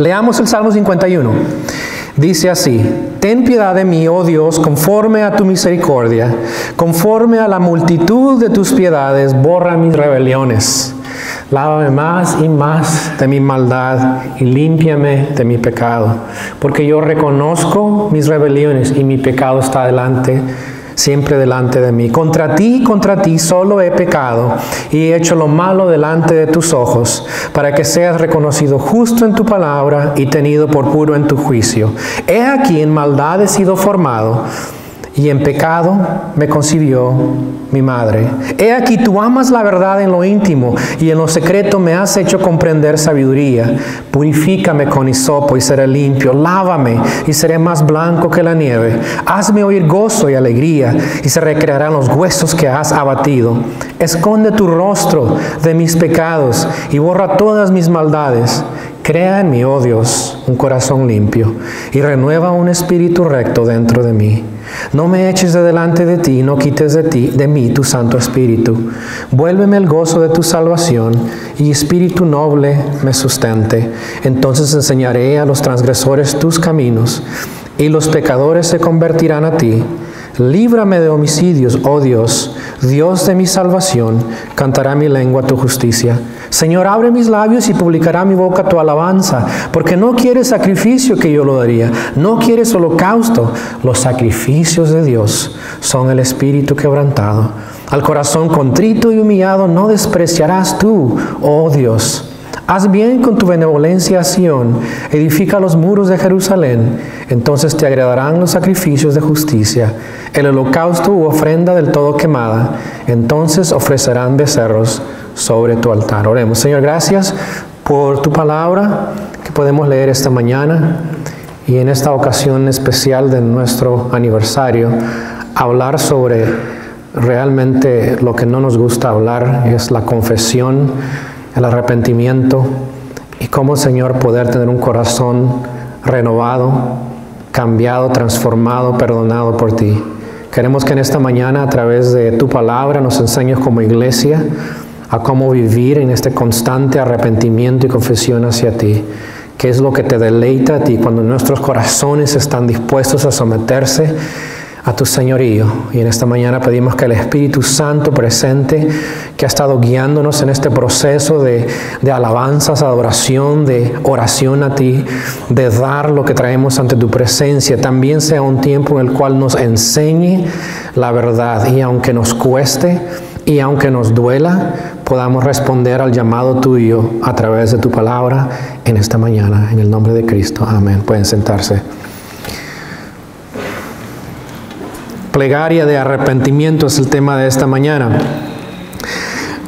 Leamos el Salmo 51. Dice así: ten piedad de mí, oh Dios, conforme a tu misericordia, conforme a la multitud de tus piedades, borra mis rebeliones. Lávame más y más de mi maldad y límpiame de mi pecado, porque yo reconozco mis rebeliones y mi pecado está siempre delante de mí. Contra ti solo he pecado y he hecho lo malo delante de tus ojos, para que seas reconocido justo en tu palabra y tenido por puro en tu juicio. He aquí en maldad he sido formado, y en pecado me concibió mi madre. He aquí tú amas la verdad en lo íntimo, y en lo secreto me has hecho comprender sabiduría. Purifícame con hisopo y seré limpio. Lávame y seré más blanco que la nieve. Hazme oír gozo y alegría, y se recrearán los huesos que has abatido. Esconde tu rostro de mis pecados y borra todas mis maldades. Crea en mí, oh Dios, un corazón limpio, y renueva un espíritu recto dentro de mí. No me eches de delante de ti, no quites de mí tu Santo Espíritu. Vuélveme el gozo de tu salvación, y espíritu noble me sustente. Entonces enseñaré a los transgresores tus caminos, y los pecadores se convertirán a ti. Líbrame de homicidios, oh Dios, Dios de mi salvación, cantará mi lengua tu justicia. Señor, abre mis labios y publicará mi boca tu alabanza, porque no quieres sacrificio que yo lo daría, no quieres holocausto. Los sacrificios de Dios son el espíritu quebrantado. Al corazón contrito y humillado no despreciarás tú, oh Dios. Haz bien con tu benevolencia a Sión, edifica los muros de Jerusalén, entonces te agradarán los sacrificios de justicia, el holocausto u ofrenda del todo quemada, entonces ofrecerán becerros sobre tu altar. Oremos. Señor, gracias por tu palabra que podemos leer esta mañana, y en esta ocasión especial de nuestro aniversario, hablar sobre realmente lo que no nos gusta hablar, es la confesión, el arrepentimiento, y cómo, Señor, poder tener un corazón renovado, cambiado, transformado, perdonado por ti. Queremos que en esta mañana, a través de tu palabra, nos enseñes como iglesia a cómo vivir en este constante arrepentimiento y confesión hacia ti. ¿Qué es lo que te deleita a ti cuando nuestros corazones están dispuestos a someterse a tu señorío? Y en esta mañana pedimos que el Espíritu Santo presente, que ha estado guiándonos en este proceso de alabanzas, adoración, de oración a ti, de dar lo que traemos ante tu presencia, también sea un tiempo en el cual nos enseñe la verdad, y aunque nos cueste y aunque nos duela, podamos responder al llamado tuyo a través de tu palabra en esta mañana. En el nombre de Cristo. Amén. Pueden sentarse. Plegaria de arrepentimiento es el tema de esta mañana.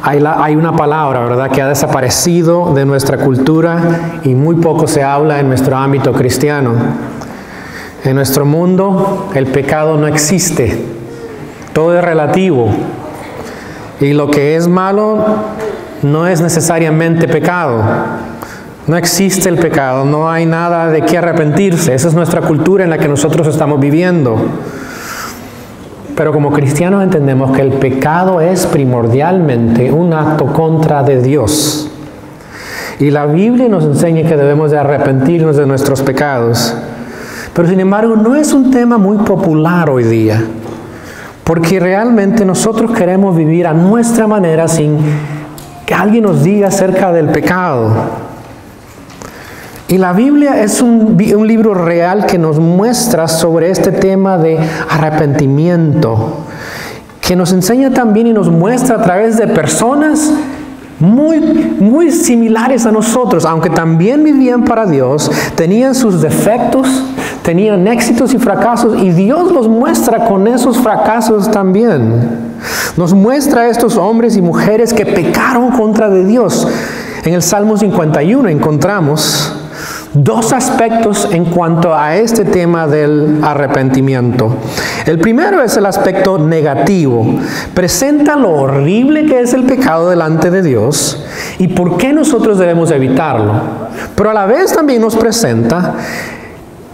Hay una palabra, ¿verdad?, que ha desaparecido de nuestra cultura y muy poco se habla en nuestro ámbito cristiano. En nuestro mundo el pecado no existe. Todo es relativo. Y lo que es malo no es necesariamente pecado. No existe el pecado, no hay nada de qué arrepentirse. Esa es nuestra cultura en la que nosotros estamos viviendo. Pero como cristianos entendemos que el pecado es primordialmente un acto contra de Dios. Y la Biblia nos enseña que debemos de arrepentirnos de nuestros pecados. Pero sin embargo no es un tema muy popular hoy día, porque realmente nosotros queremos vivir a nuestra manera sin que alguien nos diga acerca del pecado. Y la Biblia es un libro real que nos muestra sobre este tema de arrepentimiento, que nos enseña también y nos muestra a través de personas muy similares a nosotros, aunque también vivían para Dios, tenían sus defectos, tenían éxitos y fracasos, y Dios los muestra con esos fracasos también. Nos muestra a estos hombres y mujeres que pecaron contra de Dios. En el Salmo 51 encontramos dos aspectos en cuanto a este tema del arrepentimiento. El primero es el aspecto negativo. Presenta lo horrible que es el pecado delante de Dios y por qué nosotros debemos evitarlo. Pero a la vez también nos presenta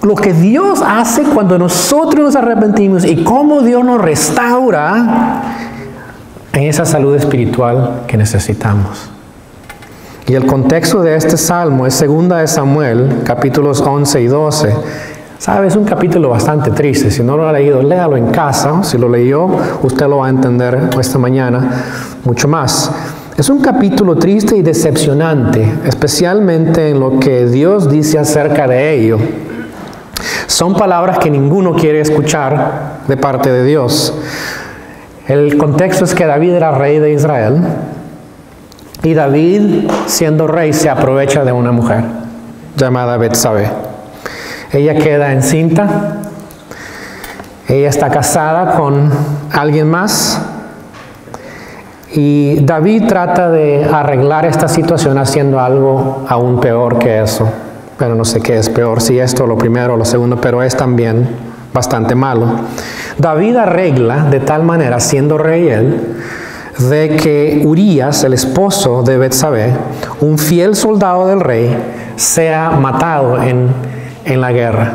lo que Dios hace cuando nosotros nos arrepentimos y cómo Dios nos restaura en esa salud espiritual que necesitamos. Y el contexto de este salmo es 2 de Samuel, capítulos 11 y 12. ¿Sabe? Es un capítulo bastante triste. Si no lo ha leído, léalo en casa. Si lo leyó, usted lo va a entender esta mañana mucho más. Es un capítulo triste y decepcionante, especialmente en lo que Dios dice acerca de ello. Son palabras que ninguno quiere escuchar de parte de Dios. El contexto es que David era rey de Israel y David, siendo rey, se aprovecha de una mujer llamada Betsabé. Ella queda encinta, ella está casada con alguien más y David trata de arreglar esta situación haciendo algo aún peor que eso. Pero no sé qué es peor, si esto, lo primero o lo segundo, pero es también bastante malo. David arregla de tal manera, siendo rey él, de que Urías, el esposo de Betsabé, un fiel soldado del rey, sea matado en la guerra.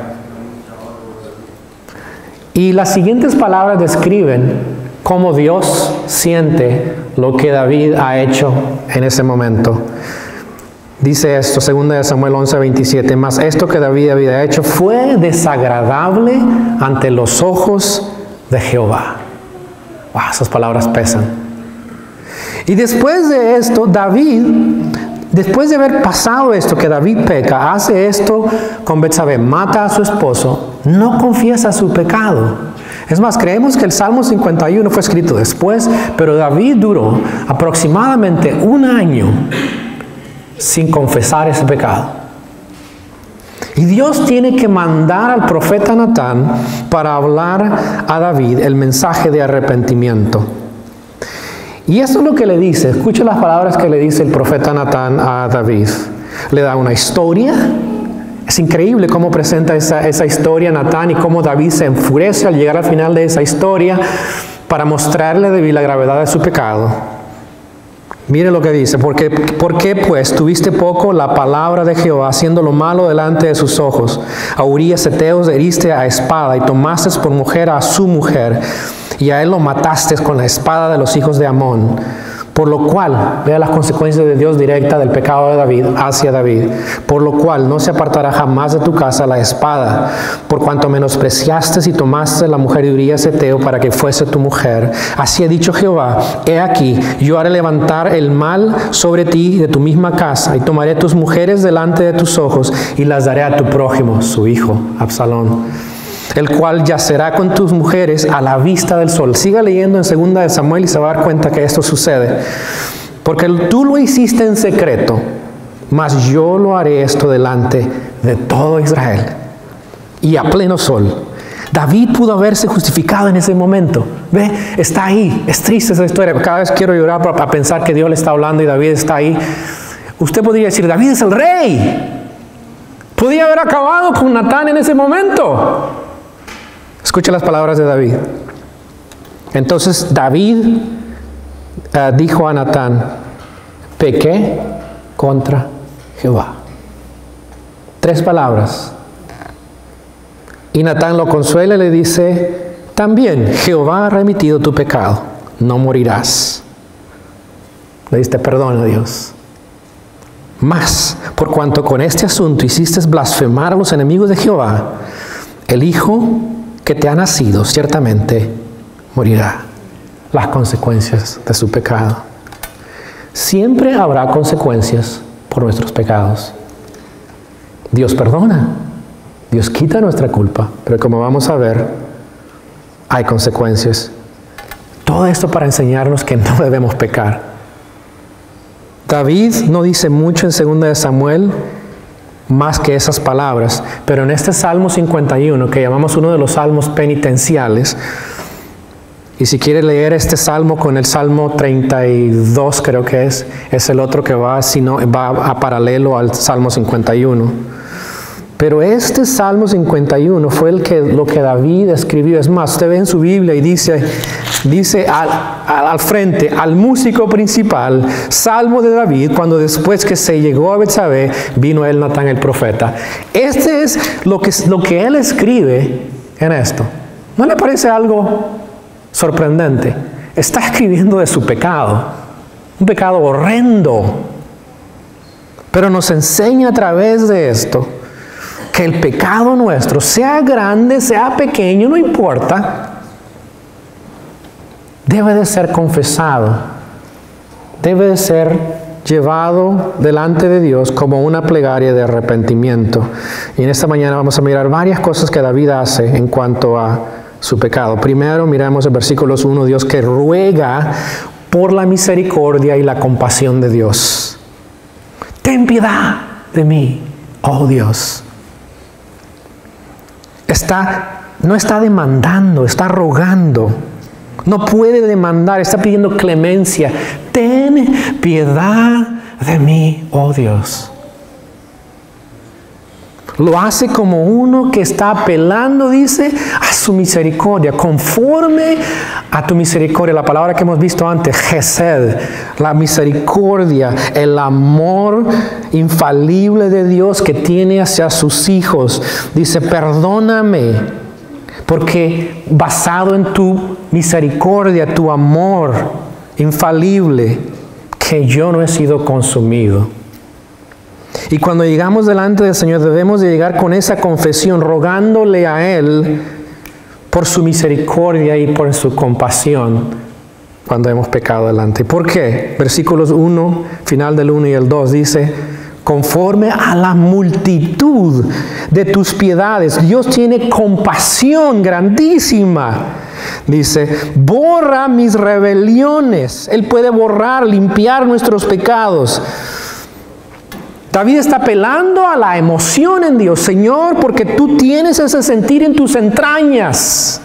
Y las siguientes palabras describen cómo Dios siente lo que David ha hecho en ese momento. Dice esto, 2 de Samuel 11:27, mas esto que David había hecho fue desagradable ante los ojos de Jehová. Wow, esas palabras pesan. Y después de esto, David, después de haber pasado esto, que David peca, hace esto con Betsabé, mata a su esposo, no confiesa su pecado. Es más, creemos que el Salmo 51 fue escrito después, pero David duró aproximadamente un año sin confesar ese pecado. Y Dios tiene que mandar al profeta Natán para hablar a David el mensaje de arrepentimiento. Y eso es lo que le dice. Escucha las palabras que le dice el profeta Natán a David. Le da una historia. Es increíble cómo presenta esa historia Natán y cómo David se enfurece al llegar al final de esa historia para mostrarle a David la gravedad de su pecado. Mire lo que dice, ¿por qué pues tuviste poco la palabra de Jehová, haciendo lo malo delante de sus ojos? A Urías Eteo heriste a espada y tomaste por mujer a su mujer, y a él lo mataste con la espada de los hijos de Amón. Por lo cual, vea las consecuencias de Dios directa del pecado de David hacia David. Por lo cual no se apartará jamás de tu casa la espada, por cuanto menospreciaste y tomaste la mujer de Urías Eteo para que fuese tu mujer. Así ha dicho Jehová, he aquí, yo haré levantar el mal sobre ti de tu misma casa, y tomaré tus mujeres delante de tus ojos, y las daré a tu prójimo, su hijo, Absalón, el cual yacerá con tus mujeres a la vista del sol. Siga leyendo en 2 de Samuel y se va a dar cuenta que esto sucede. Porque tú lo hiciste en secreto, mas yo lo haré esto delante de todo Israel y a pleno sol. David pudo haberse justificado en ese momento. Ve, está ahí. Es triste esa historia. Cada vez quiero llorar para pensar que Dios le está hablando y David está ahí. Usted podría decir, David es el rey. Podía haber acabado con Natán en ese momento. Escucha las palabras de David. Entonces David dijo a Natán, pequé contra Jehová. 3 palabras. Y Natán lo consuela y le dice, también Jehová ha remitido tu pecado, no morirás. Le diste perdón a Dios. Mas, por cuanto con este asunto hiciste blasfemar a los enemigos de Jehová, el hijo que te ha nacido ciertamente morirá. Las consecuencias de su pecado. Siempre habrá consecuencias por nuestros pecados. Dios perdona, Dios quita nuestra culpa, pero como vamos a ver, hay consecuencias. Todo esto para enseñarnos que no debemos pecar. David no dice mucho en 2 de Samuel, más que esas palabras, pero en este Salmo 51, que llamamos uno de los salmos penitenciales, y si quiere leer este salmo con el Salmo 32, creo que es el otro que va a paralelo al Salmo 51. Pero este Salmo 51 fue lo que David escribió. Es más, usted ve en su Biblia y dice al frente, al músico principal, Salmo de David, cuando después que se llegó a Betsabé, vino él Natán el profeta. Este es lo que él escribe en esto. ¿No le parece algo sorprendente? Está escribiendo de su pecado, un pecado horrendo. Pero nos enseña a través de esto que el pecado nuestro, sea grande, sea pequeño, no importa, debe de ser confesado, debe de ser llevado delante de Dios como una plegaria de arrepentimiento. Y en esta mañana vamos a mirar varias cosas que David hace en cuanto a su pecado. Primero, miramos el versículo 1, Dios que ruega por la misericordia y la compasión de Dios. Ten piedad de mí, oh Dios. No está demandando, está rogando. No puede demandar, está pidiendo clemencia. Ten piedad de mí, oh Dios. Lo hace como uno que está apelando, dice, a su misericordia, conforme a tu misericordia. La palabra que hemos visto antes, Gesed, la misericordia, el amor infalible de Dios que tiene hacia sus hijos. Dice, perdóname, porque basado en tu misericordia, tu amor infalible, que yo no he sido consumido. Y cuando llegamos delante del Señor debemos de llegar con esa confesión, rogándole a Él por su misericordia y por su compasión cuando hemos pecado delante. ¿Por qué? Versículos 1, final del 1 y el 2 dice, conforme a la multitud de tus piedades, Dios tiene compasión grandísima. Dice, borra mis rebeliones. Él puede borrar, limpiar nuestros pecados. David está apelando a la emoción en Dios. Señor, porque tú tienes ese sentir en tus entrañas.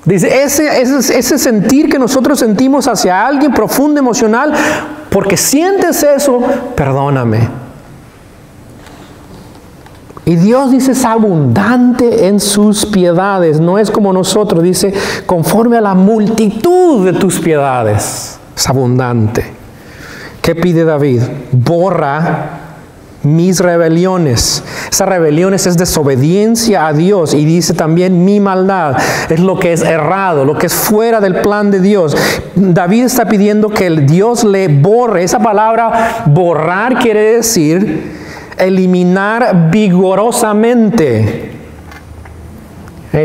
Dice, ese sentir que nosotros sentimos hacia alguien profundo, emocional, porque sientes eso, perdóname. Y Dios dice, es abundante en sus piedades. No es como nosotros, dice, conforme a la multitud de tus piedades. Es abundante. ¿Qué pide David? Borra mis rebeliones. Esas rebeliones es desobediencia a Dios. Y dice también mi maldad. Es lo que es errado, lo que es fuera del plan de Dios. David está pidiendo que el Dios le borre. Esa palabra borrar quiere decir eliminar vigorosamente.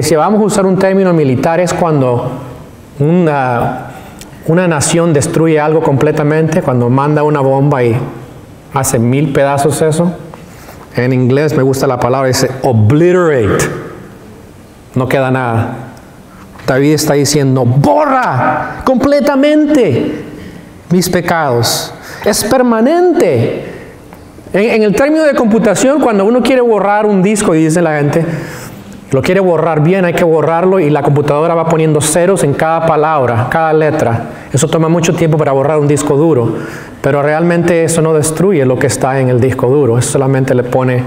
Si vamos a usar un término militar, es cuando una nación destruye algo completamente, cuando manda una bomba y hace 1000 pedazos eso. En inglés me gusta la palabra, dice obliterate. No queda nada. David está diciendo, borra completamente mis pecados. Es permanente. En el término de computación, cuando uno quiere borrar un disco, y dice la gente, lo quiere borrar bien, hay que borrarlo y la computadora va poniendo ceros en cada palabra, cada letra. Eso toma mucho tiempo para borrar un disco duro, pero realmente eso no destruye lo que está en el disco duro, eso solamente le pone,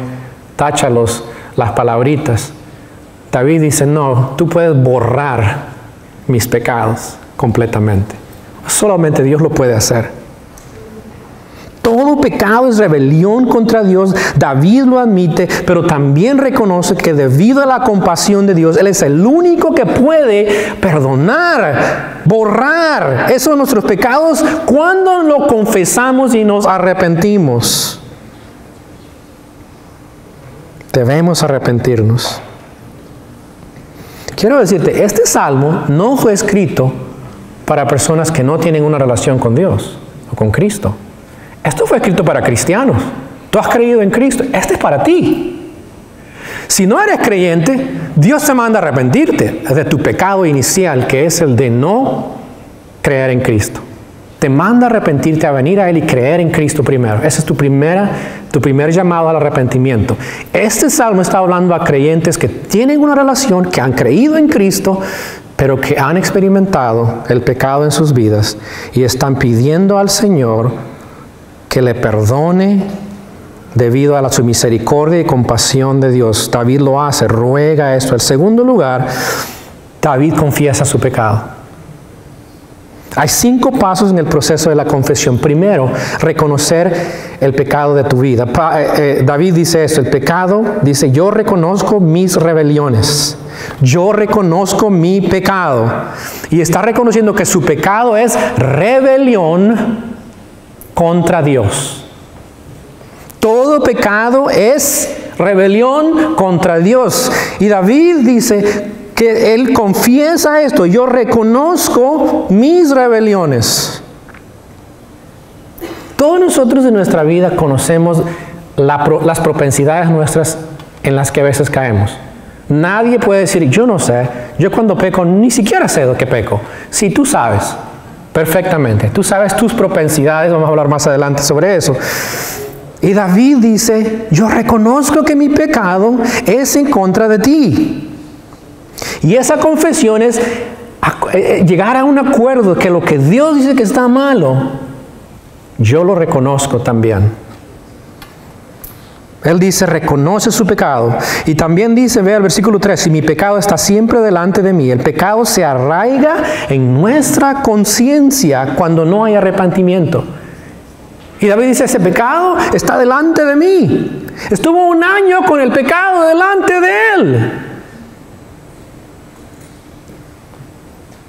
tacha las palabritas. David dice, no, tú puedes borrar mis pecados completamente. Solamente Dios lo puede hacer. Todo pecado es rebelión contra Dios. David lo admite, pero también reconoce que debido a la compasión de Dios, Él es el único que puede perdonar, borrar esos nuestros pecados cuando lo confesamos y nos arrepentimos. Debemos arrepentirnos. Quiero decirte, este salmo no fue escrito para personas que no tienen una relación con Dios o con Cristo. Esto fue escrito para cristianos. Tú has creído en Cristo. Este es para ti. Si no eres creyente, Dios te manda a arrepentirte de tu pecado inicial, que es el de no creer en Cristo. Te manda a arrepentirte, a venir a Él y creer en Cristo primero. Ese es tu primer llamado al arrepentimiento. Este salmo está hablando a creyentes que tienen una relación, que han creído en Cristo, pero que han experimentado el pecado en sus vidas y están pidiendo al Señor que le perdone debido a su misericordia y compasión de Dios. David lo hace, ruega esto. En segundo lugar, David confiesa su pecado. Hay 5 pasos en el proceso de la confesión. Primero, reconocer el pecado de tu vida. David dice esto, el pecado, dice, yo reconozco mis rebeliones. Yo reconozco mi pecado. Y está reconociendo que su pecado es rebelión contra Dios. Todo pecado es rebelión contra Dios. Y David dice que él confiesa esto: yo reconozco mis rebeliones. Todos nosotros en nuestra vida conocemos las propensidades nuestras en las que a veces caemos. Nadie puede decir, yo no sé, yo cuando peco ni siquiera sé de qué peco. Sí, tú sabes perfectamente, tú sabes tus propensidades, vamos a hablar más adelante sobre eso. Y David dice, yo reconozco que mi pecado es en contra de ti. Y esa confesión es llegar a un acuerdo que lo que Dios dice que está malo, yo lo reconozco también. Él dice, reconoce su pecado. Y también dice, ve al versículo 3, si mi pecado está siempre delante de mí. El pecado se arraiga en nuestra conciencia cuando no hay arrepentimiento. Y David dice, ese pecado está delante de mí. Estuvo 1 año con el pecado delante de él.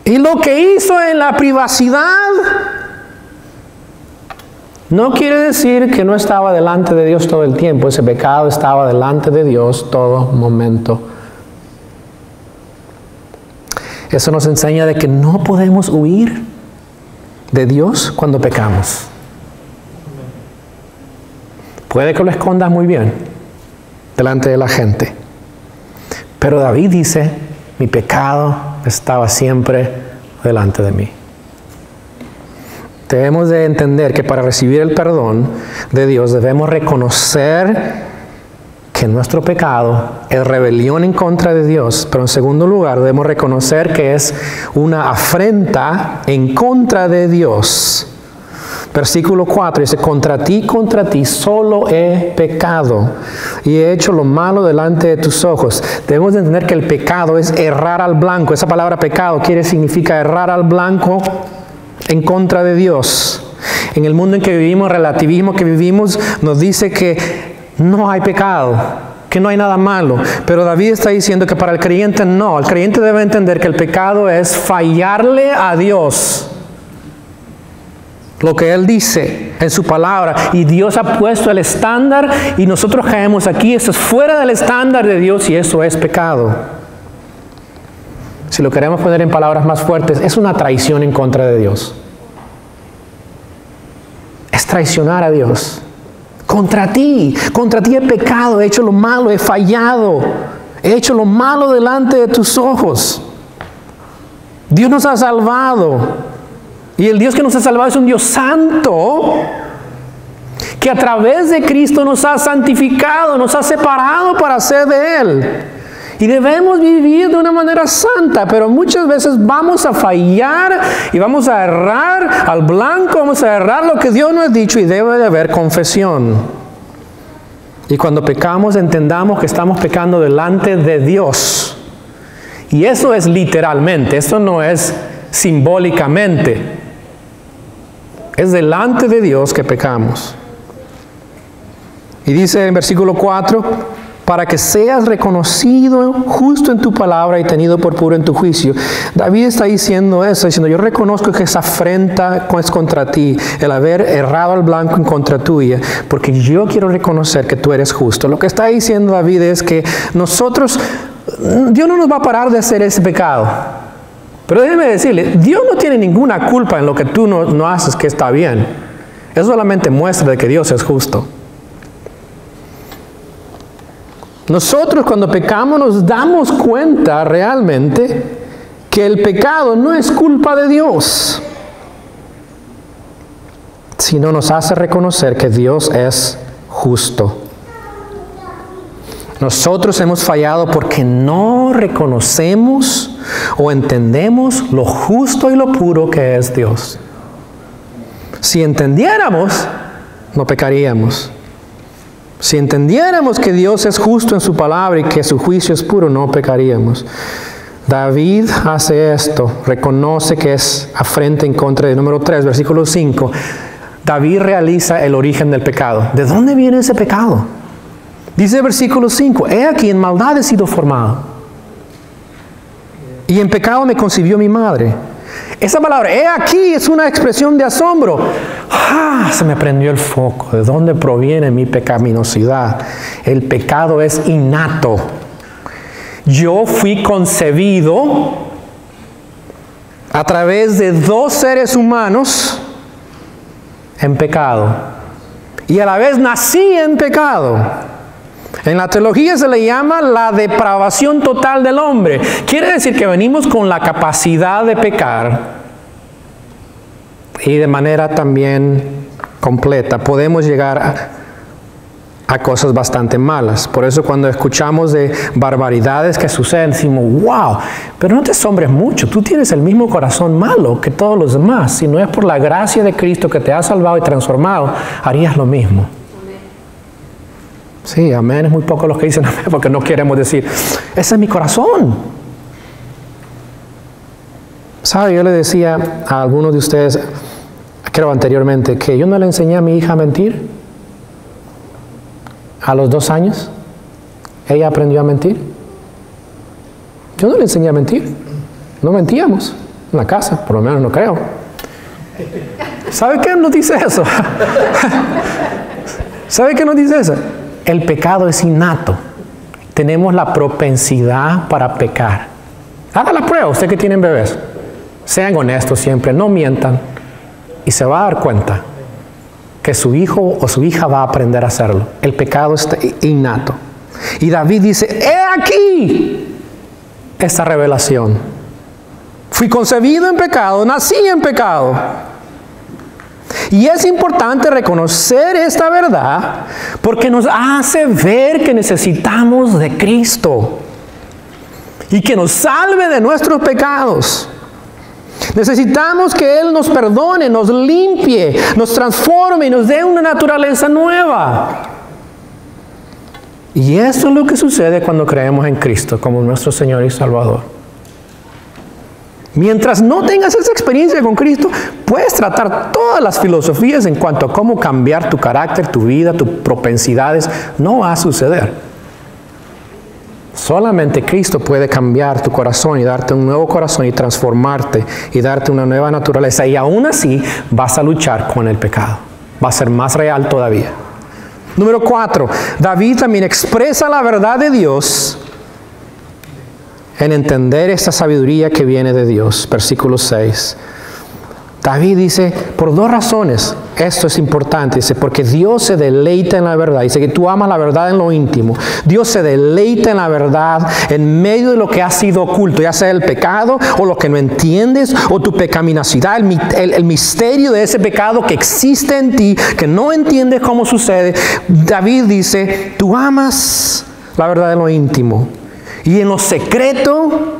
Y lo que hizo en la privacidad no quiere decir que no estaba delante de Dios todo el tiempo. Ese pecado estaba delante de Dios todo momento. Eso nos enseña de que no podemos huir de Dios cuando pecamos. Puede que lo escondas muy bien delante de la gente. Pero David dice, mi pecado estaba siempre delante de mí. Debemos de entender que para recibir el perdón de Dios debemos reconocer que nuestro pecado es rebelión en contra de Dios, pero en segundo lugar debemos reconocer que es una afrenta en contra de Dios. Versículo 4 dice, contra ti solo he pecado y he hecho lo malo delante de tus ojos. Debemos de entender que el pecado es errar al blanco. Esa palabra pecado significa errar al blanco en contra de Dios. En el mundo en que vivimos, el relativismo que vivimos nos dice que no hay pecado, que no hay nada malo. Pero David está diciendo que para el creyente no. El creyente debe entender que el pecado es fallarle a Dios. Lo que Él dice en su palabra. Y Dios ha puesto el estándar y nosotros caemos aquí. Eso es fuera del estándar de Dios y eso es pecado. Si lo queremos poner en palabras más fuertes, es una traición en contra de Dios. Es traicionar a Dios. Contra ti he pecado, he hecho lo malo, he fallado, he hecho lo malo delante de tus ojos. Dios nos ha salvado. Y el Dios que nos ha salvado es un Dios santo, que a través de Cristo nos ha santificado, nos ha separado para ser de Él. Y debemos vivir de una manera santa, pero muchas veces vamos a fallar y vamos a errar al blanco, vamos a errar lo que Dios nos ha dicho y debe de haber confesión. Y cuando pecamos entendamos que estamos pecando delante de Dios. Y eso es literalmente, esto no es simbólicamente. Es delante de Dios que pecamos. Y dice en versículo 4, para que seas reconocido justo en tu palabra y tenido por puro en tu juicio. David está diciendo eso, diciendo, yo reconozco que esa afrenta es contra ti, el haber errado al blanco en contra tuya, porque yo quiero reconocer que tú eres justo. Lo que está diciendo David es que nosotros, Dios no nos va a parar de hacer ese pecado. Pero déjeme decirle, Dios no tiene ninguna culpa en lo que tú no haces que está bien. Eso solamente muestra de que Dios es justo. Nosotros cuando pecamos nos damos cuenta realmente que el pecado no es culpa de Dios, sino nos hace reconocer que Dios es justo. Nosotros hemos fallado porque no reconocemos o entendemos lo justo y lo puro que es Dios. Si entendiéramos, no pecaríamos. Si entendiéramos que Dios es justo en su palabra y que su juicio es puro, no pecaríamos. David hace esto, reconoce que es afrenta en contra de número 3, versículo 5. David realiza el origen del pecado. ¿De dónde viene ese pecado? Dice el versículo 5, he aquí en maldad he sido formado. Y en pecado me concibió mi madre. Esa palabra, he aquí, es una expresión de asombro. Se me prendió el foco. ¿De dónde proviene mi pecaminosidad? El pecado es innato. Yo fui concebido a través de dos seres humanos en pecado. Y a la vez nací en pecado. En la teología se le llama la depravación total del hombre. Quiere decir que venimos con la capacidad de pecar y de manera también completa podemos llegar a cosas bastante malas. Por eso cuando escuchamos de barbaridades que suceden, decimos, wow, pero no te asombres mucho, tú tienes el mismo corazón malo que todos los demás. Si no es por la gracia de Cristo que te ha salvado y transformado, harías lo mismo. Sí, amén, es muy poco los que dicen amén, porque no queremos decir, ese es mi corazón. ¿Sabe? Yo le decía a algunos de ustedes, creo anteriormente, que yo no le enseñé a mi hija a mentir. A los 2 años, ella aprendió a mentir. Yo no le enseñé a mentir. No mentíamos en la casa, por lo menos no creo. ¿Sabe qué nos dice eso? ¿Sabe qué nos dice eso? El pecado es innato. Tenemos la propensidad para pecar. Haga la prueba, usted que tienen bebés. Sean honestos siempre, no mientan. Y se va a dar cuenta que su hijo o su hija va a aprender a hacerlo. El pecado es innato. Y David dice, he aquí esta revelación. Fui concebido en pecado, nací en pecado. Y es importante reconocer esta verdad porque nos hace ver que necesitamos de Cristo y que nos salve de nuestros pecados. Necesitamos que Él nos perdone, nos limpie, nos transforme y nos dé una naturaleza nueva. Y eso es lo que sucede cuando creemos en Cristo como nuestro Señor y Salvador. Mientras no tengas esa experiencia con Cristo, puedes tratar todas las filosofías en cuanto a cómo cambiar tu carácter, tu vida, tus propensidades. No va a suceder. Solamente Cristo puede cambiar tu corazón y darte un nuevo corazón y transformarte y darte una nueva naturaleza. Y aún así vas a luchar con el pecado. Va a ser más real todavía. Número 4. David también expresa la verdad de Dios en entender esta sabiduría que viene de Dios. Versículo 6. David dice, por 2 razones, esto es importante. Dice, porque Dios se deleita en la verdad. Dice que tú amas la verdad en lo íntimo. Dios se deleita en la verdad en medio de lo que ha sido oculto, ya sea el pecado o lo que no entiendes o tu pecaminosidad, el misterio de ese pecado que existe en ti, que no entiendes cómo sucede. David dice, tú amas la verdad en lo íntimo. Y en lo secreto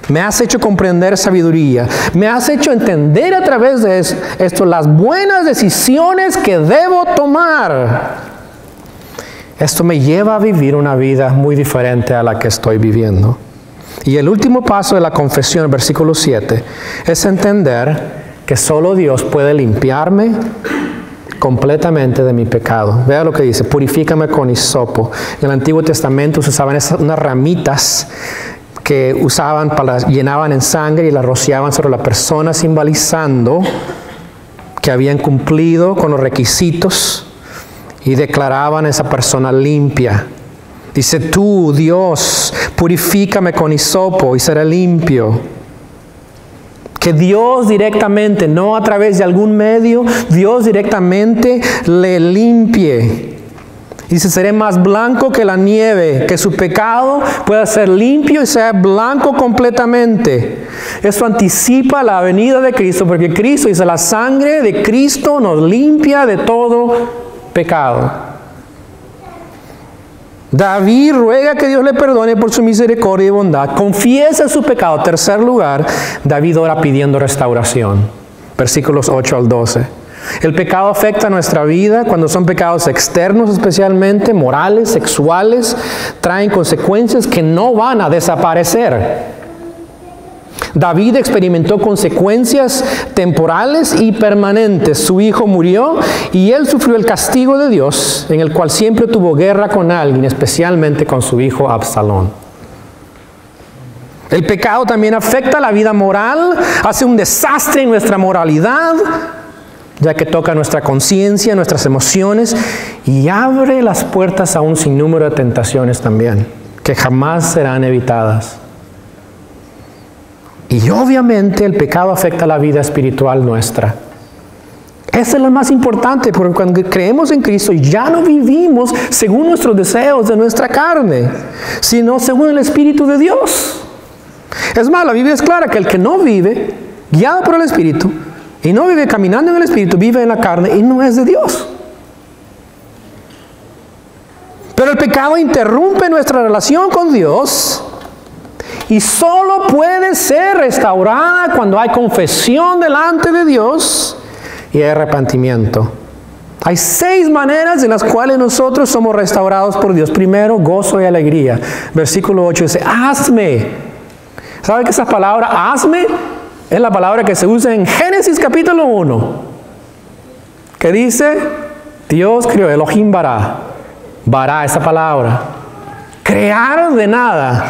me has hecho comprender sabiduría. Me has hecho entender a través de esto las buenas decisiones que debo tomar. Esto me lleva a vivir una vida muy diferente a la que estoy viviendo. Y el último paso de la confesión, versículo 7, es entender que solo Dios puede limpiarme completamente de mi pecado. Vea lo que dice, purifícame con hisopo. En el Antiguo Testamento se usaban unas ramitas que usaban, llenaban en sangre y la rociaban sobre la persona, simbolizando que habían cumplido con los requisitos y declaraban a esa persona limpia. Dice, tú, Dios, purifícame con hisopo y seré limpio. Que Dios directamente, no a través de algún medio, Dios directamente le limpie. Dice, seré más blanco que la nieve, que su pecado pueda ser limpio y sea blanco completamente. Esto anticipa la venida de Cristo, porque Cristo dice, la sangre de Cristo nos limpia de todo pecado. David ruega que Dios le perdone por su misericordia y bondad. Confiesa su pecado. Tercer lugar, David ora pidiendo restauración. Versículos 8 al 12. El pecado afecta a nuestra vida cuando son pecados externos, especialmente morales, sexuales, traen consecuencias que no van a desaparecer. David experimentó consecuencias temporales y permanentes. Su hijo murió y él sufrió el castigo de Dios, en el cual siempre tuvo guerra con alguien, especialmente con su hijo Absalón. El pecado también afecta la vida moral, hace un desastre en nuestra moralidad, ya que toca nuestra conciencia, nuestras emociones, y abre las puertas a un sinnúmero de tentaciones también, que jamás serán evitadas. Y obviamente el pecado afecta la vida espiritual nuestra. Eso es lo más importante, porque cuando creemos en Cristo ya no vivimos según nuestros deseos de nuestra carne, sino según el Espíritu de Dios. Es más, la Biblia es clara que el que no vive guiado por el Espíritu y no vive caminando en el Espíritu, vive en la carne y no es de Dios. Pero el pecado interrumpe nuestra relación con Dios y solo puede ser restaurada cuando hay confesión delante de Dios y hay arrepentimiento. Hay 6 maneras en las cuales nosotros somos restaurados por Dios. Primero, gozo y alegría. Versículo 8 dice, hazme. ¿Sabe que esa palabra, hazme, es la palabra que se usa en Génesis capítulo 1? Que dice, Dios creó, Elohim bara. Bara, esa palabra. Crear de nada.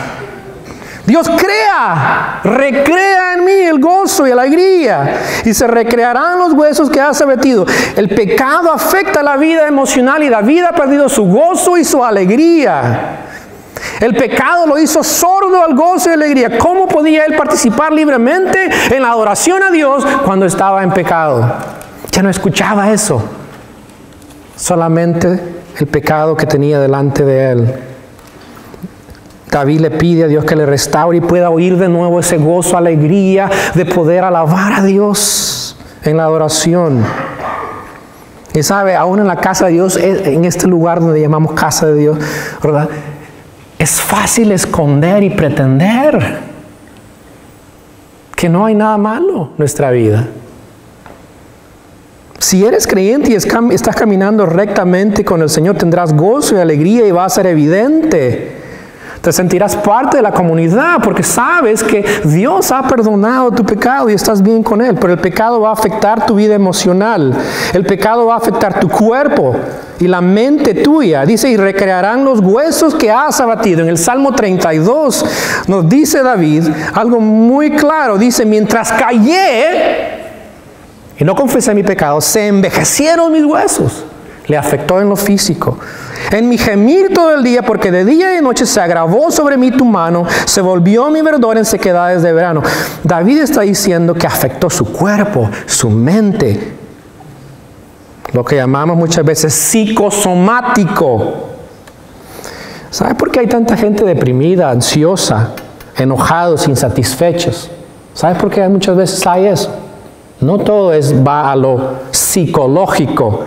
Dios crea, recrea en mí el gozo y la alegría, y se recrearán los huesos que has abatido. El pecado afecta la vida emocional y David ha perdido su gozo y su alegría. El pecado lo hizo sordo al gozo y alegría. ¿Cómo podía él participar libremente en la adoración a Dios cuando estaba en pecado? Ya no escuchaba eso. Solamente el pecado que tenía delante de él. David le pide a Dios que le restaure y pueda oír de nuevo ese gozo, alegría de poder alabar a Dios en la adoración. Y sabe, aún en la casa de Dios, en este lugar donde llamamos casa de Dios, ¿verdad? Es fácil esconder y pretender que no hay nada malo en nuestra vida. Si eres creyente y estás caminando rectamente con el Señor, tendrás gozo y alegría y va a ser evidente. Te sentirás parte de la comunidad porque sabes que Dios ha perdonado tu pecado y estás bien con Él. Pero el pecado va a afectar tu vida emocional. El pecado va a afectar tu cuerpo y la mente tuya. Dice, y recrearán los huesos que has abatido. En el Salmo 32 nos dice David algo muy claro. Dice, mientras callé y no confesé mi pecado, se envejecieron mis huesos. Le afectó en lo físico. En mi gemir todo el día, porque de día y de noche se agravó sobre mí tu mano, se volvió mi verdor en sequedades de verano. David está diciendo que afectó su cuerpo, su mente, lo que llamamos muchas veces psicosomático. ¿Sabe por qué hay tanta gente deprimida, ansiosa, enojados, insatisfechos? ¿Sabe por qué muchas veces hay eso? No todo va a lo psicológico.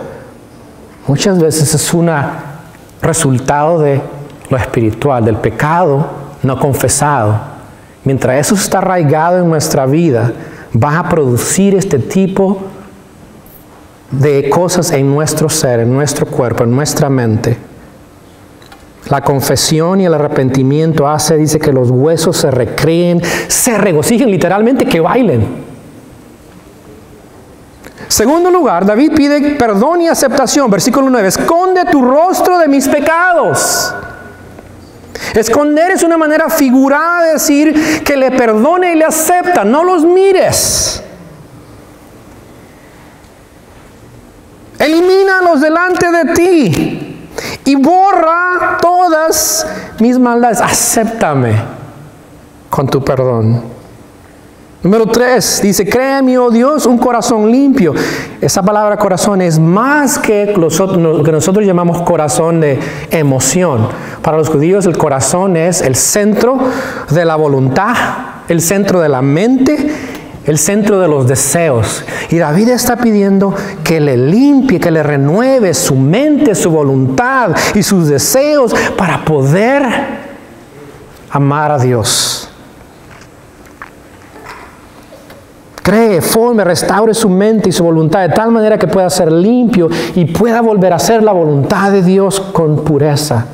Muchas veces es un resultado de lo espiritual, del pecado no confesado. Mientras eso está arraigado en nuestra vida, va a producir este tipo de cosas en nuestro ser, en nuestro cuerpo, en nuestra mente. La confesión y el arrepentimiento dice que los huesos se recreen, se regocijen, literalmente que bailen. Segundo lugar, David pide perdón y aceptación. Versículo 9, esconde tu rostro de mis pecados. Esconder es una manera figurada de decir que le perdone y le acepta. No los mires. Elimínalos delante de ti y borra todas mis maldades. Acéptame con tu perdón. Número 3, dice, crea en mí, oh Dios, un corazón limpio. Esa palabra corazón es más que lo que nosotros llamamos corazón de emoción. Para los judíos el corazón es el centro de la voluntad, el centro de la mente, el centro de los deseos. Y David está pidiendo que le limpie, que le renueve su mente, su voluntad y sus deseos para poder amar a Dios. Cree, forme, restaure su mente y su voluntad de tal manera que pueda ser limpio y pueda volver a hacer la voluntad de Dios con pureza.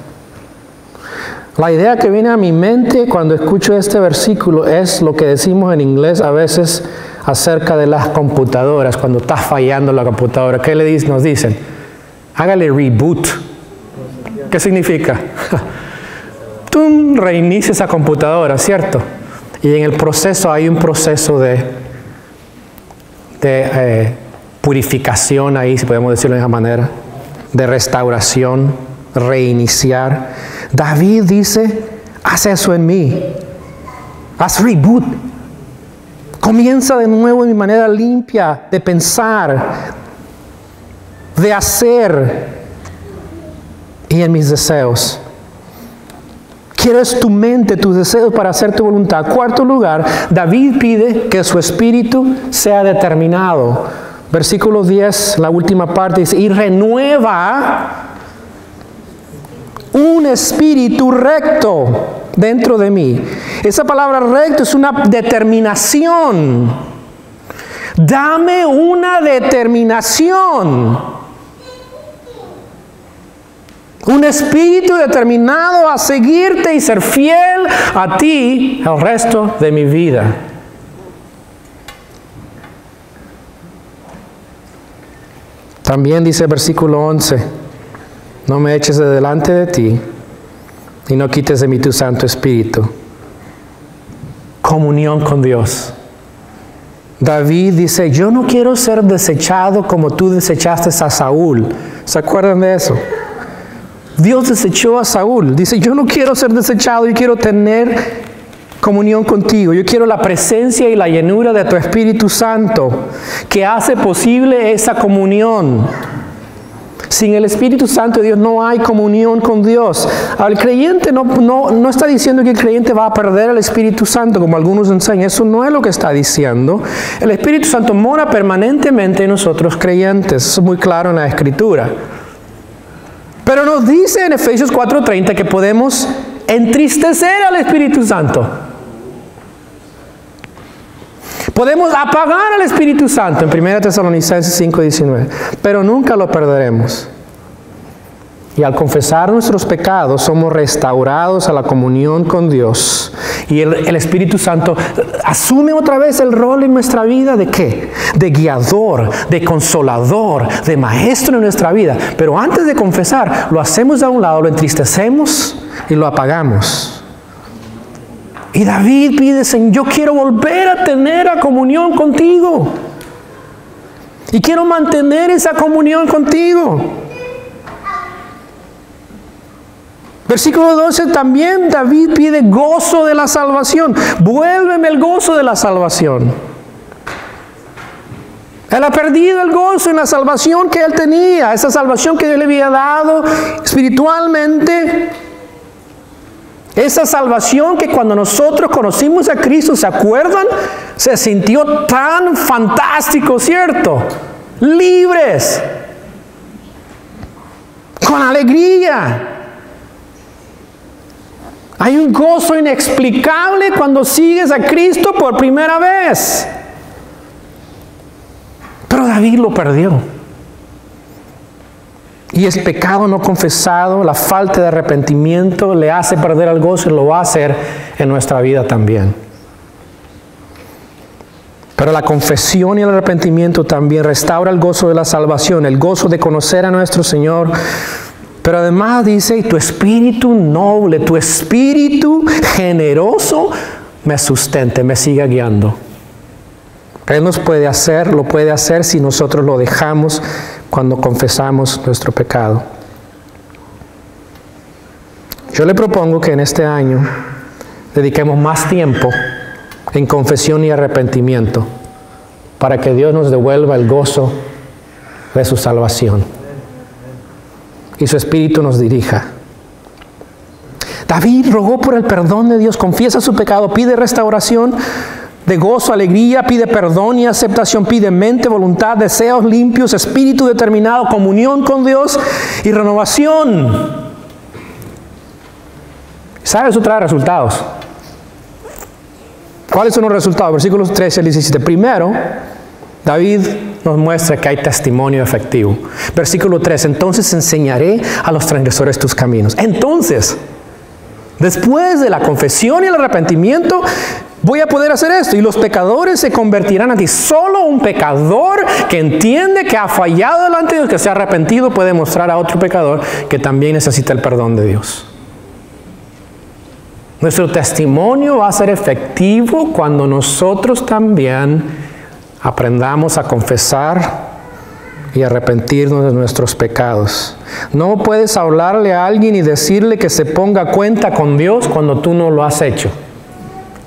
La idea que viene a mi mente cuando escucho este versículo es lo que decimos en inglés a veces acerca de las computadoras, cuando está fallando la computadora. ¿Qué nos dicen? Hágale reboot. ¿Qué significa? Tú reinicia esa computadora, ¿cierto? Y en el proceso hay un proceso de purificación ahí, si podemos decirlo de esa manera, de restauración, reiniciar. David dice, haz eso en mí. Haz reboot. Comienza de nuevo en mi manera limpia de pensar, de hacer y en mis deseos. Quiero es tu mente, tus deseos para hacer tu voluntad. Cuarto lugar, David pide que su espíritu sea determinado. Versículo 10, la última parte dice, y renueva un espíritu recto dentro de mí. Esa palabra recto es una determinación. Dame una determinación. Un espíritu determinado a seguirte y ser fiel a ti el resto de mi vida. También dice el versículo 11, no me eches de delante de ti y no quites de mí tu Santo Espíritu. Comunión con Dios. David dice, yo no quiero ser desechado como tú desechaste a Saúl. ¿Se acuerdan de eso? Dios desechó a Saúl. Dice, yo no quiero ser desechado, yo quiero tener comunión contigo. Yo quiero la presencia y la llenura de tu Espíritu Santo, que hace posible esa comunión. Sin el Espíritu Santo de Dios no hay comunión con Dios. El creyente no está diciendo que el creyente va a perder el Espíritu Santo, como algunos enseñan. Eso no es lo que está diciendo. El Espíritu Santo mora permanentemente en nosotros creyentes. Eso es muy claro en la Escritura. Pero nos dice en Efesios 4:30 que podemos entristecer al Espíritu Santo. Podemos apagar al Espíritu Santo en 1 Tesalonicenses 5:19, pero nunca lo perderemos. Y al confesar nuestros pecados somos restaurados a la comunión con Dios. Y el Espíritu Santo asume otra vez el rol en nuestra vida de ¿qué? De guiador, de consolador, de maestro en nuestra vida. Pero antes de confesar, lo hacemos a un lado, lo entristecemos y lo apagamos. Y David pide, Señor, yo quiero volver a tener la comunión contigo. Y quiero mantener esa comunión contigo. Versículo 12 también David pide gozo de la salvación. Vuélveme el gozo de la salvación. Él ha perdido el gozo en la salvación que él tenía. Esa salvación que Dios le había dado espiritualmente. Esa salvación que cuando nosotros conocimos a Cristo, ¿se acuerdan? Se sintió tan fantástico, ¿cierto? Libres. Con alegría. Hay un gozo inexplicable cuando sigues a Cristo por primera vez. Pero David lo perdió. Y el pecado no confesado, la falta de arrepentimiento le hace perder el gozo y lo va a hacer en nuestra vida también. Pero la confesión y el arrepentimiento también restaura el gozo de la salvación, el gozo de conocer a nuestro Señor. Pero además dice, tu espíritu noble, tu espíritu generoso me sustente, me siga guiando. Él nos puede hacer, lo puede hacer si nosotros lo dejamos cuando confesamos nuestro pecado. Yo le propongo que en este año dediquemos más tiempo en confesión y arrepentimiento para que Dios nos devuelva el gozo de su salvación y su Espíritu nos dirija. David rogó por el perdón de Dios, confiesa su pecado, pide restauración de gozo, alegría, pide perdón y aceptación, pide mente, voluntad, deseos limpios, espíritu determinado, comunión con Dios y renovación. ¿Sabe? Eso trae resultados. ¿Cuáles son los resultados? Versículos 13 al 17. Primero, David nos muestra que hay testimonio efectivo. Versículo 3, entonces enseñaré a los transgresores tus caminos. Entonces, después de la confesión y el arrepentimiento, voy a poder hacer esto. Y los pecadores se convertirán a ti. Solo un pecador que entiende que ha fallado delante de Dios, que se ha arrepentido, puede mostrar a otro pecador que también necesita el perdón de Dios. Nuestro testimonio va a ser efectivo cuando nosotros también aprendamos a confesar y arrepentirnos de nuestros pecados. No puedes hablarle a alguien y decirle que se ponga a cuenta con Dios cuando tú no lo has hecho.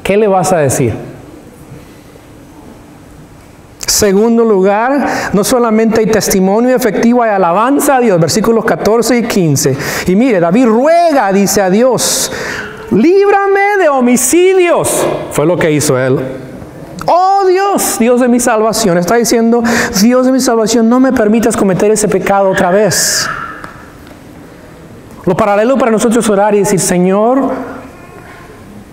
¿Qué le vas a decir? Segundo lugar, no solamente hay testimonio efectivo, hay alabanza a Dios, versículos 14 y 15. Y mire, David ruega, dice a Dios, líbrame de homicidios. Fue lo que hizo él. Oh Dios, Dios de mi salvación. Está diciendo, Dios de mi salvación, no me permitas cometer ese pecado otra vez. Lo paralelo para nosotros es orar y decir, Señor,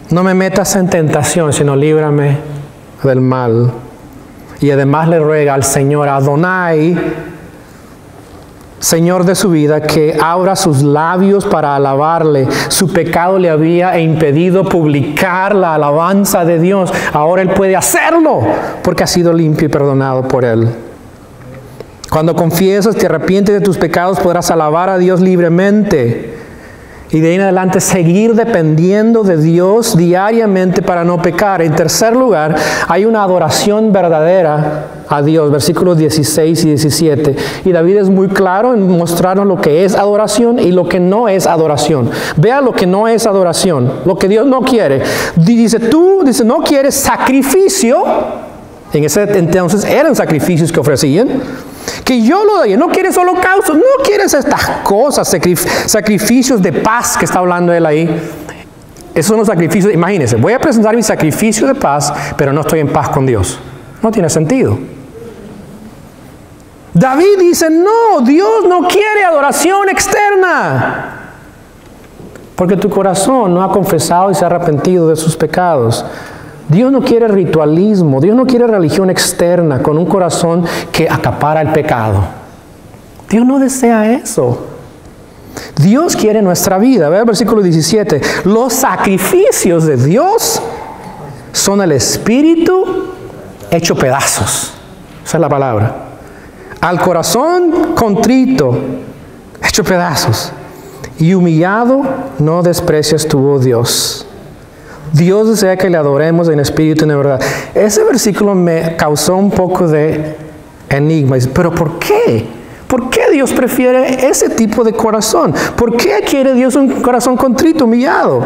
no me metas en tentación, sino líbrame del mal. Y además le ruega al Señor Adonai, Señor de su vida, que abra sus labios para alabarle. Su pecado le había impedido publicar la alabanza de Dios. Ahora él puede hacerlo porque ha sido limpio y perdonado por él. Cuando confiesas, te arrepientes de tus pecados, podrás alabar a Dios libremente. Y de ahí en adelante seguir dependiendo de Dios diariamente para no pecar. En tercer lugar, hay una adoración verdadera a Dios, versículos 16 y 17. Y David es muy claro en mostrarnos lo que es adoración y lo que no es adoración. Vea lo que no es adoración, lo que Dios no quiere. Dice, no quieres sacrificio. En ese entonces eran sacrificios que ofrecían. Que yo lo doy, no quieres holocausto, no quieres estas cosas, sacrificios de paz que está hablando él ahí. Esos son los sacrificios, imagínense, voy a presentar mi sacrificio de paz, pero no estoy en paz con Dios. No tiene sentido. David dice, no, Dios no quiere adoración externa. Porque tu corazón no ha confesado y se ha arrepentido de sus pecados. Dios no quiere ritualismo, Dios no quiere religión externa con un corazón que acapara el pecado. Dios no desea eso. Dios quiere nuestra vida. Ve el versículo 17. Los sacrificios de Dios son el espíritu hecho pedazos. Esa es la palabra. Al corazón contrito, hecho pedazos. Y humillado, no desprecias tú, oh Dios. Dios desea que le adoremos en espíritu y en verdad. Ese versículo me causó un poco de enigma. Pero ¿por qué? ¿Por qué Dios prefiere ese tipo de corazón? ¿Por qué quiere Dios un corazón contrito, humillado?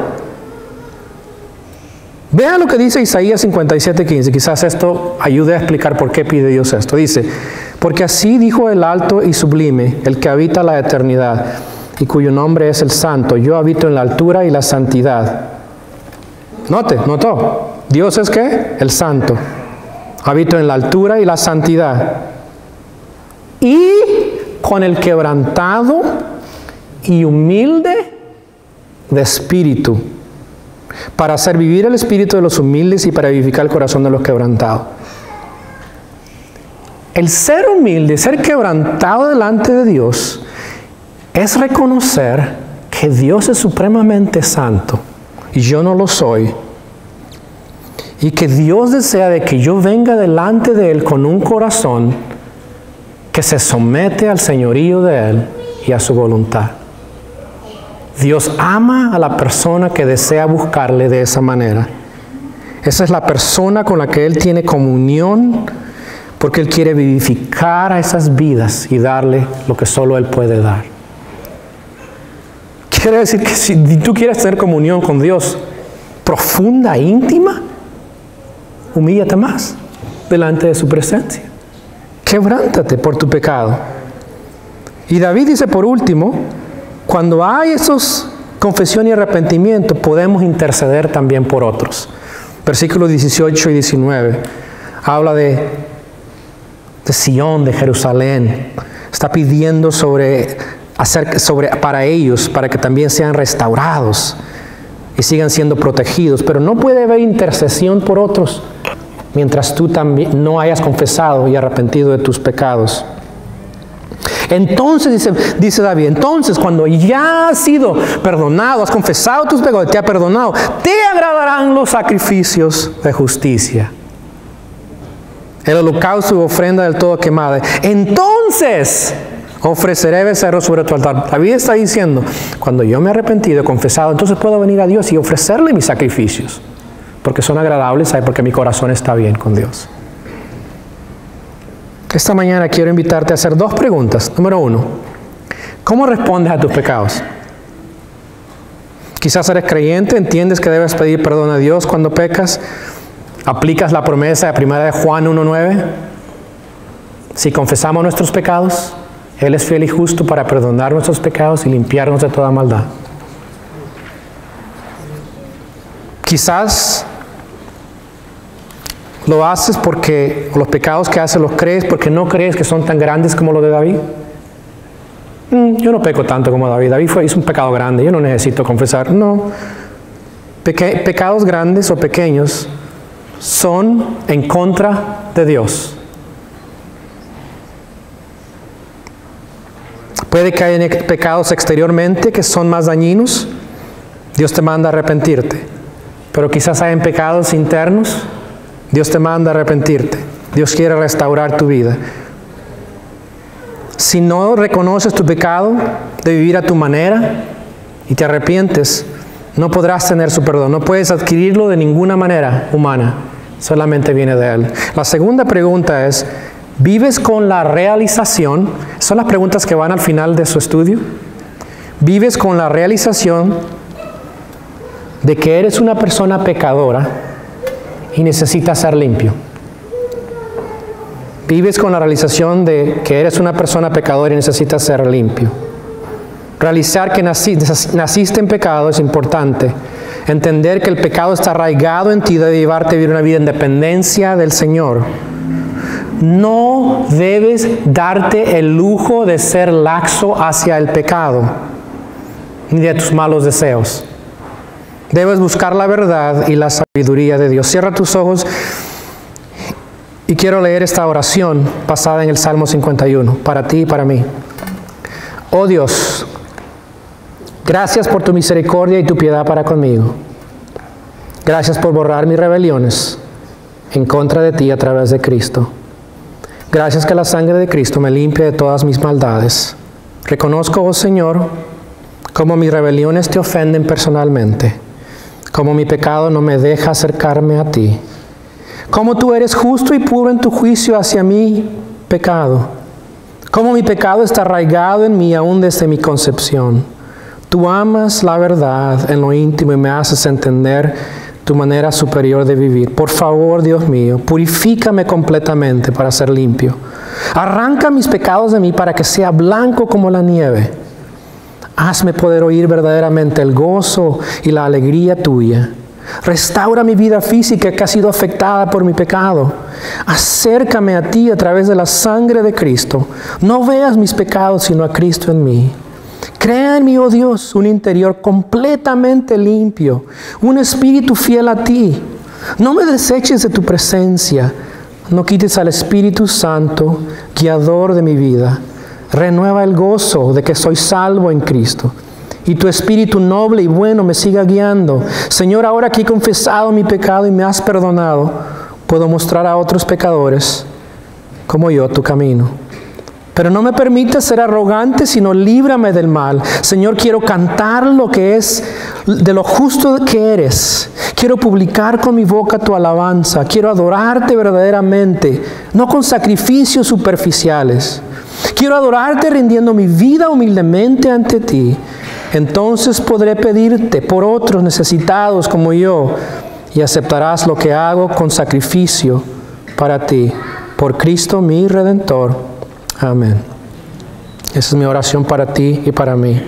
Vean lo que dice Isaías 57:15. Quizás esto ayude a explicar por qué pide Dios esto. Dice, porque así dijo el alto y sublime, el que habita la eternidad y cuyo nombre es el Santo. Yo habito en la altura y la santidad. Notó. Dios es ¿qué? El Santo. Habito en la altura y la santidad. Y con el quebrantado y humilde de espíritu, para hacer vivir el espíritu de los humildes y para vivificar el corazón de los quebrantados. El ser humilde, ser quebrantado delante de Dios, es reconocer que Dios es supremamente santo y yo no lo soy. Y que Dios desea de que yo venga delante de Él con un corazón que se somete al señorío de Él y a su voluntad. Dios ama a la persona que desea buscarle de esa manera. Esa es la persona con la que Él tiene comunión, porque Él quiere vivificar a esas vidas y darle lo que solo Él puede dar. Quiere decir que si tú quieres tener comunión con Dios profunda e íntima, humíllate más delante de su presencia. Quebrántate por tu pecado. Y David dice por último, cuando hay esos confesión y arrepentimiento, podemos interceder también por otros. Versículos 18 y 19 habla de Sion, de Jerusalén. Está pidiendo para ellos, para que también sean restaurados y sigan siendo protegidos. Pero no puede haber intercesión por otros mientras tú también no hayas confesado y arrepentido de tus pecados. Entonces, dice David, entonces cuando ya has sido perdonado, has confesado tus pecados, te ha perdonado, te agradarán los sacrificios de justicia, el holocausto y ofrenda del todo quemada. Entonces Ofreceré becerros sobre tu altar. David está diciendo, cuando yo me he arrepentido, he confesado, entonces puedo venir a Dios y ofrecerle mis sacrificios, porque son agradables, porque mi corazón está bien con Dios. Esta mañana quiero invitarte a hacer 2 preguntas. Número 1, ¿cómo respondes a tus pecados? Quizás eres creyente, entiendes que debes pedir perdón a Dios cuando pecas. ¿Aplicas la promesa de 1 de Juan 1:9? Si confesamos nuestros pecados, Él es fiel y justo para perdonar nuestros pecados y limpiarnos de toda maldad. Quizás lo haces porque los pecados que haces los crees porque no crees que son tan grandes como los de David. Yo no peco tanto como David. David hizo un pecado grande, yo no necesito confesar. No. Pecados grandes o pequeños son en contra de Dios. Puede que haya pecados exteriormente que son más dañinos. Dios te manda a arrepentirte. Pero quizás hayan pecados internos. Dios te manda a arrepentirte. Dios quiere restaurar tu vida. Si no reconoces tu pecado de vivir a tu manera y te arrepientes, no podrás tener su perdón. No puedes adquirirlo de ninguna manera humana. Solamente viene de Él. La segunda pregunta es, ¿vives con la realización? Son las preguntas que van al final de su estudio. ¿Vives con la realización de que eres una persona pecadora y necesitas ser limpio? ¿Vives con la realización de que eres una persona pecadora y necesitas ser limpio? Realizar que naciste en pecado es importante. Entender que el pecado está arraigado en ti debe llevarte a vivir una vida en dependencia del Señor. No debes darte el lujo de ser laxo hacia el pecado, ni de tus malos deseos. Debes buscar la verdad y la sabiduría de Dios. Cierra tus ojos y quiero leer esta oración basada en el Salmo 51, para ti y para mí. Oh Dios, gracias por tu misericordia y tu piedad para conmigo. Gracias por borrar mis rebeliones en contra de ti a través de Cristo. Gracias que la sangre de Cristo me limpia de todas mis maldades. Reconozco, oh Señor, cómo mis rebeliones te ofenden personalmente, cómo mi pecado no me deja acercarme a ti, cómo tú eres justo y puro en tu juicio hacia mi pecado, cómo mi pecado está arraigado en mí aún desde mi concepción. Tú amas la verdad en lo íntimo y me haces entender tu manera superior de vivir. Por favor, Dios mío, purifícame completamente para ser limpio. Arranca mis pecados de mí para que sea blanco como la nieve. Hazme poder oír verdaderamente el gozo y la alegría tuya. Restaura mi vida física que ha sido afectada por mi pecado. Acércame a ti a través de la sangre de Cristo. No veas mis pecados sino a Cristo en mí. Crea en mí, oh Dios, un interior completamente limpio, un espíritu fiel a ti. No me deseches de tu presencia. No quites al Espíritu Santo, guiador de mi vida. Renueva el gozo de que soy salvo en Cristo. Y tu Espíritu noble y bueno me siga guiando. Señor, ahora que he confesado mi pecado y me has perdonado, puedo mostrar a otros pecadores como yo tu camino. Pero no me permitas ser arrogante, sino líbrame del mal. Señor, quiero cantar lo que es de lo justo que eres. Quiero publicar con mi boca tu alabanza. Quiero adorarte verdaderamente, no con sacrificios superficiales. Quiero adorarte rindiendo mi vida humildemente ante ti. Entonces podré pedirte por otros necesitados como yo y aceptarás lo que hago con sacrificio para ti. Por Cristo mi Redentor. Amén. Esa es mi oración para ti y para mí.